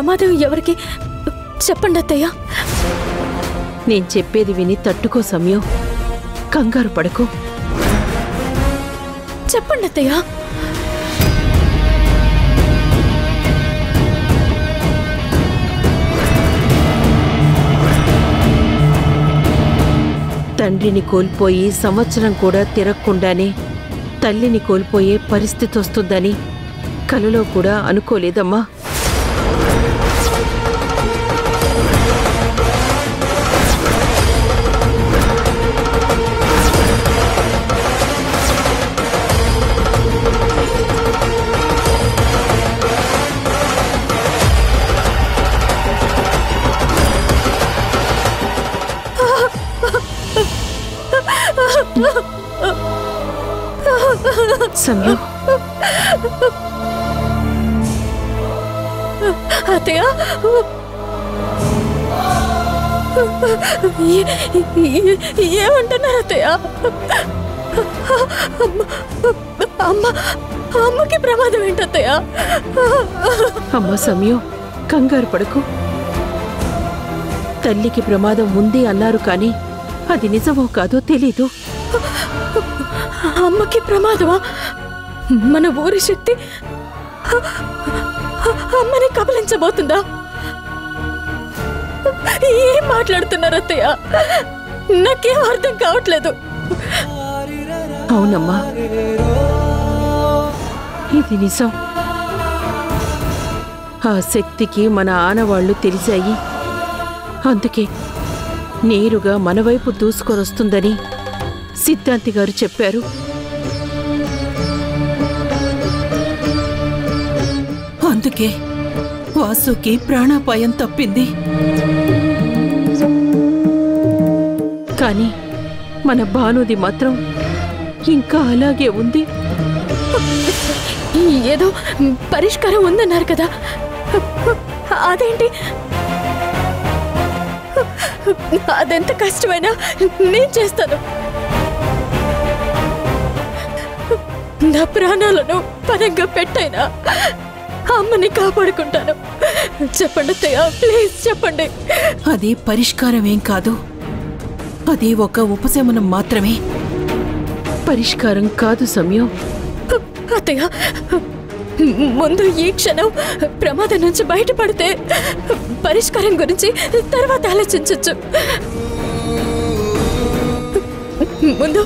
ప్రమాదం ఎవరికి చెప్పండి అత్తయ్య. నేను చెప్పేది విని తట్టుకో సమయం. కంగారు పడకు. చెప్పండి అత్తయ్య. తండ్రిని కోల్పోయి సంవత్సరం కూడా తిరగకుండానే తల్లిని కోల్పోయే పరిస్థితి వస్తుందని కలలో కూడా అనుకోలేదమ్మా. సమయం అత్తయ్య, ఏమంటున్నారు అత్తయ్య? అమ్మకి ప్రమాదం ఏంటత్తయ్య? అమ్మ సమయం, కంగారు పడకు. తల్లికి ప్రమాదం ఉంది అన్నారు కానీ అది నిజమో కాదో తెలీదు. అమ్మకి ప్రమాదమా? మన ఊరి శక్తి అమ్మని కబలించబోతుందా? ఏం మాట్లాడుతున్నారు అత్తయ్య? నాకేం అర్థం కావట్లేదు. అవునమ్మా, ఇది నిజం. ఆ శక్తికి మన ఆనవాళ్లు తెలిసాయి. అందుకే నేరుగా మన వైపు దూసుకొనొస్తుందని సిద్ధాంతి గారు చెప్పారు. అందుకే వాసుకి ప్రాణాపాయం తప్పింది. కానీ మన భానుది మాత్రం ఇంకా అలాగే ఉంది. ఏదో పరిష్కారం ఉందన్నారు కదా, అదేంటి? అదెంత కష్టమైనా నేను చేస్తాను. నా ప్రాణాలను పరంగా పెట్టైనా అమ్మని కాపాడుకుంటాను. చెప్పండి అత్తయ్య, ప్లీజ్ చెప్పండి. అది పరిష్కారం ఏం కాదు, అది ఒక ఉపశమనం మాత్రమే. పరిష్కారం కాదు సమయం. అత్తయ్య, ముందు ఈ క్షణం ప్రమాదం నుంచి బయటపడితే పరిష్కారం గురించి తర్వాత ఆలోచించచ్చు. ముందు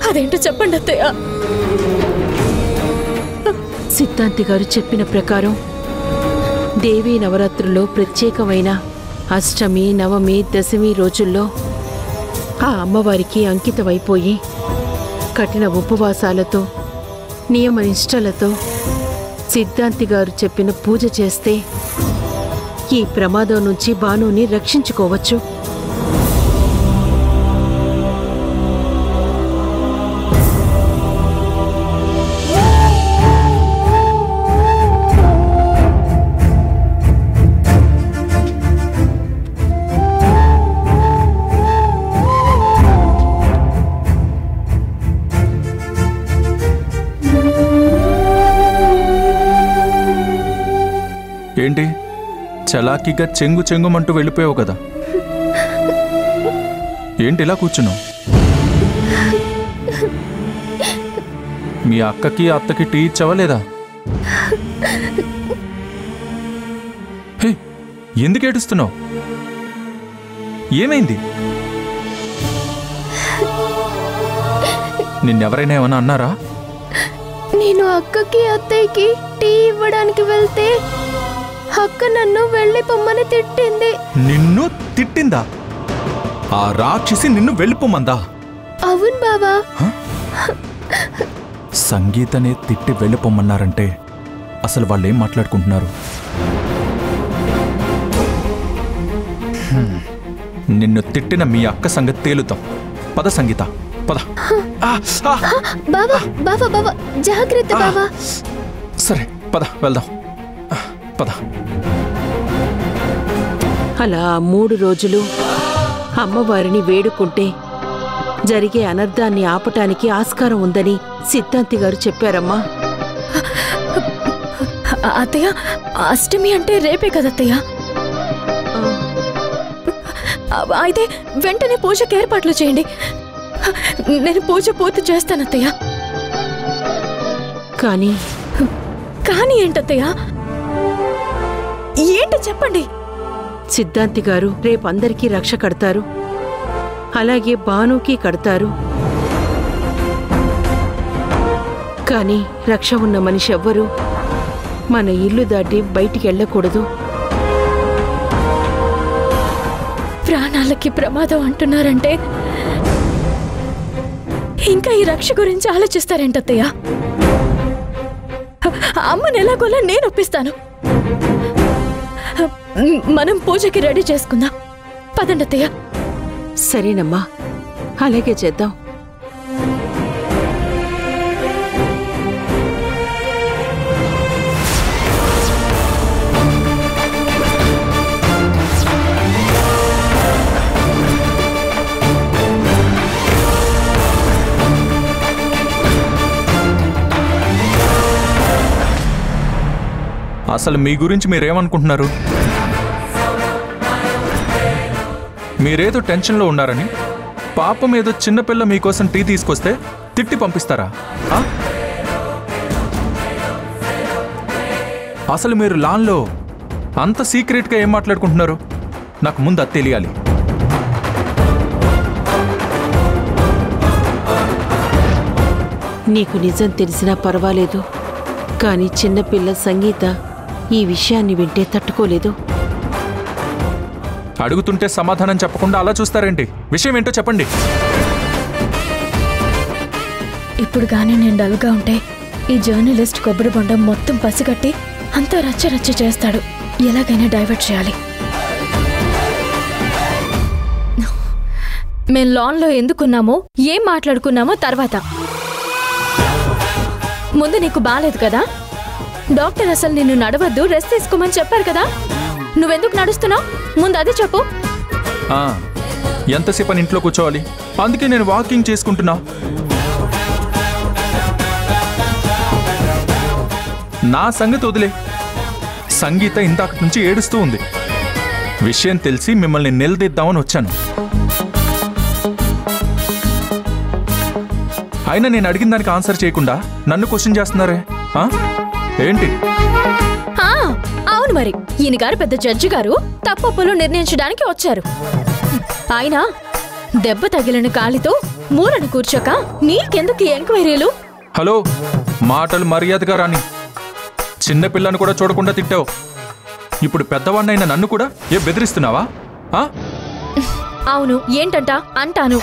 అదేంటో చెప్పండి అత్తయ్య. సిద్ధాంతి గారు చెప్పిన ప్రకారం దేవీ నవరాత్రుల్లో ప్రత్యేకమైన అష్టమి, నవమి, దశమి రోజుల్లో ఆ అమ్మవారికి అంకితమైపోయి కఠిన ఉపవాసాలతో, నియమ నిష్టలతో సిద్ధాంతి గారు చెప్పిన పూజ చేస్తే ఈ ప్రమాదం నుంచి భానుని రక్షించుకోవచ్చు. ఏంటి చలాకీగా చెంగు చెంగుమంటూ వెళ్ళిపోయావు కదా? ఏంటి ఇలా కూర్చున్నావు? మీ అక్కకి అత్తకి టీ ఇచ్చావా లేదా? హే, ఎందుకు ఏడుస్తున్నావు? ఏమైంది? నిన్నెవరైనా ఏమన్నా అన్నారా? నేను అక్కకి అత్తయ్యకి టీ ఇవ్వడానికి వెళ్తే అక్క నన్ను వెళ్ళిపోమ్మని తిట్టింది. నిన్ను తిట్టిందా? ఆ రాక్షసి నిన్ను వెళ్ళిపోమందా? అవును బావా. సంగీతనే తిట్టి వెళ్ళిపోమన్నారంటే అసలు వాళ్ళేం మాట్లాడుకుంటున్నారు? నిన్ను తిట్టిన మీ అక్క సంగతి తేలుతాం. పద సంగీత, పద. బావా బావా బావా, జాగ్రత్త బావా. సరే పద, వెళ్దాం. పద. అలా 3 రోజులు అమ్మవారిని వేడుకుంటే జరిగే అనర్థాన్ని ఆపటానికి ఆస్కారం ఉందని సిద్ధాంతి గారు చెప్పారమ్మా. అత్తయ్య, అష్టమి అంటే రేపే కదా అత్తయ్య. అయితే వెంటనే పూజకి ఏర్పాట్లు చేయండి. నేను పూజ పూర్తి చేస్తాను అత్తయ్య. కానీ కానీ ఏంటత్తయ్య? ఏంటి చెప్పండి. సిద్ధాంతి గారు రేపు అందరికీ రక్ష కడతారు, అలాగే భానుకి కడతారు. కానీ రక్ష ఉన్న మనిషి ఎవ్వరూ మన ఇల్లు దాటి బయటికి వెళ్ళకూడదు. ప్రాణాలకి ప్రమాదం అంటున్నారంటే ఇంకా ఈ రక్ష గురించి ఆలోచిస్తారేంటత్తయ్య? అమ్మని ఎలాగోలా నేను ఒప్పిస్తాను. మనం పూజకి రెడీ చేసుకుందాం. పదండి అత్తయ్య. సరేనమ్మా, అలాగే చేద్దాం. అసలు మీ గురించి మీరేమనుకుంటున్నారు? మీరేదో టెన్షన్లో ఉన్నారని పాపం ఏదో చిన్నపిల్ల మీకోసం టీ తీసుకొస్తే తిట్టి పంపిస్తారా? అసలు మీరు లాన్లో అంత సీక్రెట్గా ఏం మాట్లాడుకుంటున్నారు? నాకు ముందు అది తెలియాలి. నీకు నిజం తెలిసినా పర్వాలేదు, కానీ చిన్నపిల్ల సంగీత ఈ విషయాన్ని వింటే తట్టుకోలేదు. అడుగుతుంటే సమాధానం చెప్పకుండా అలా చూస్తారేంటి? విషయం ఏంటో చెప్పండి. ఇప్పుడు కానీ నేను డల్గా ఉంటే ఈ జర్నలిస్ట్ కొబ్బరి బొండం మొత్తం పసిగట్టి అంతా రచ్చ రచ్చ చేస్తాడు. ఎలాగైనా డైవర్ట్ చేయాలి. మేం లాన్లో ఎందుకున్నామో ఏం మాట్లాడుకున్నామో తర్వాత. ముందు నీకు బాలేదు కదా? డాక్టర్ అసలు నిన్ను నడవద్దు, రెస్ట్ తీసుకోమని చెప్పారు కదా? నువ్వెందుకు నడుస్తున్నావు? ముందు అది చెప్పు. ఎంతసేపు అని ఇంట్లో కూర్చోవాలి? అందుకే నేను వాకింగ్ చేసుకుంటున్నా. నా సంగతి వదిలే. సంగీత ఇందాక నుంచి ఏడుస్తూ ఉంది. విషయం తెలిసి మిమ్మల్ని నిలదీద్దామని వచ్చాను. అయినా నేను అడిగిన దానికి ఆన్సర్ చేయకుండా నన్ను క్వశ్చన్ చేస్తున్నారే ఏంటి? అవును మరి, ఈయన గారు పెద్ద జడ్జి గారు తప్పొప్పులు నిర్ణయించడానికి వచ్చారు. ఆయన దెబ్బ తగిలిన కాలితో మూరను కూర్చోక నీకెందుకు ఎంక్వైరీలు? హలో, మాటలు మర్యాదగా రాని. చిన్నపిల్లను కూడా చూడకుండా తిట్టావు. ఇప్పుడు పెద్దవాడినైనా నన్ను కూడా బెదిరిస్తున్నావా? అవును, ఏంటంట అంటాను.